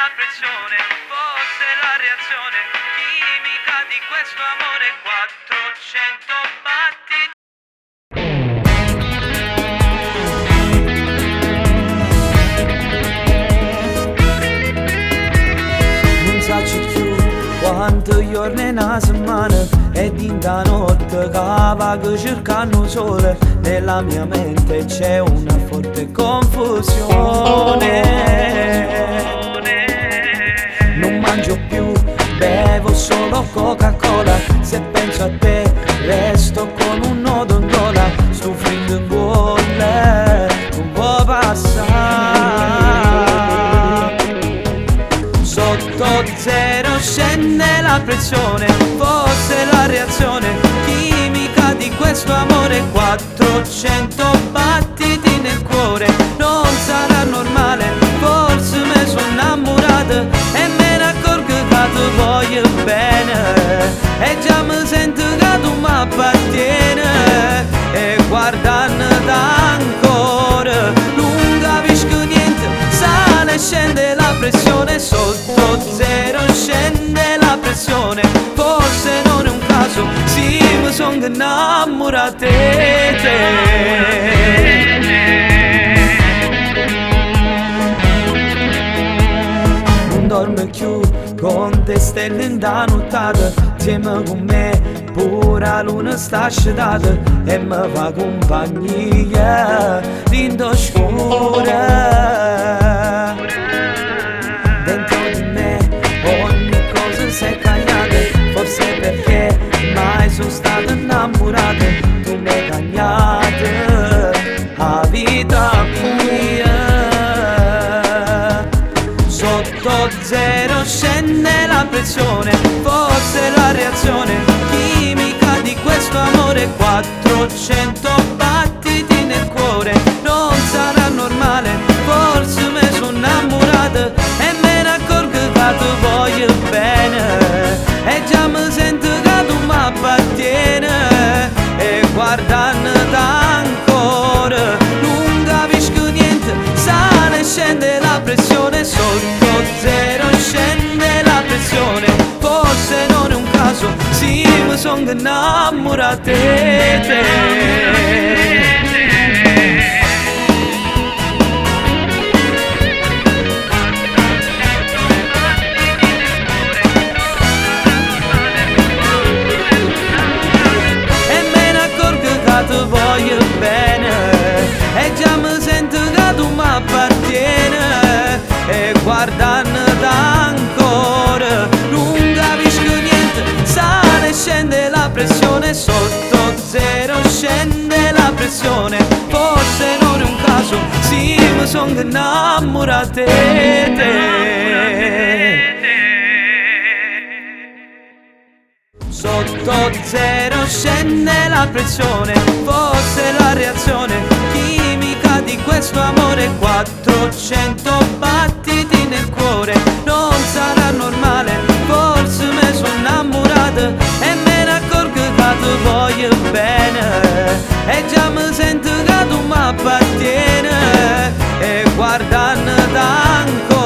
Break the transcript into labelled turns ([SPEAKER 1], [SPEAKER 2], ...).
[SPEAKER 1] la pressione fosse la reazione chimica di questo amore. 400 battiti.
[SPEAKER 2] Non sacci più quanti giorni è una settimana e di da notte che cercano sole. Nella mia mente c'è una forte confusione. Non mangio più, bevo solo Coca-Cola. Se penso a te resto con un nodo in gola. Sto freddo in gola, non può passare. Sotto zero scende la pressione, fosse la reazione chimica di questo amore. 400 battiti nel cuore, non sarà normale, forse me sono innamorato e me ne accorgo che ti voglio bene e già mi sento che tu mi appartiene. E guardando ancora non capisco niente, sale e scende la pressione. Sotto zero scende la pressione, forse non è un caso, sì mi sono innamorato di te. Non dormo più con te stelle in da nottata, insieme con me pure la luna sta scedata e mi fa compagnia dentro scura. Dentro di me ogni cosa si è cagnata, forse perché mai sono stato innamorato. Tu mi hai cagnato la vita mia. Sotto zero scende la pressione, forse la reazione chimica di questo amore. 400 battiti nel cuore, non sarà normale, forse me sono innamorato e me ne accorgo che ti voglio bene e già mi sento che tu mi appartiene. E guardando ancora non capisco niente, sale e scende la pressione. Sotto zero scende la pressione, forse non è un caso, sì mi sono innamorato di te. Ti voglio bene e già mi sento che tu mi appartiene. E guardando ancora non capisco niente, sale e scende la pressione. Sotto zero scende la pressione, forse non è un caso, sì mi sono innamorato di te. Sotto zero scende la pressione, forse la reazione chimica di questo amore. 400 battiti nel cuore, non sarà normale, forse me sono innamorato e me ne accorgo che ti voglio bene e già mi sento che tu mi appartiene. E guardando ancora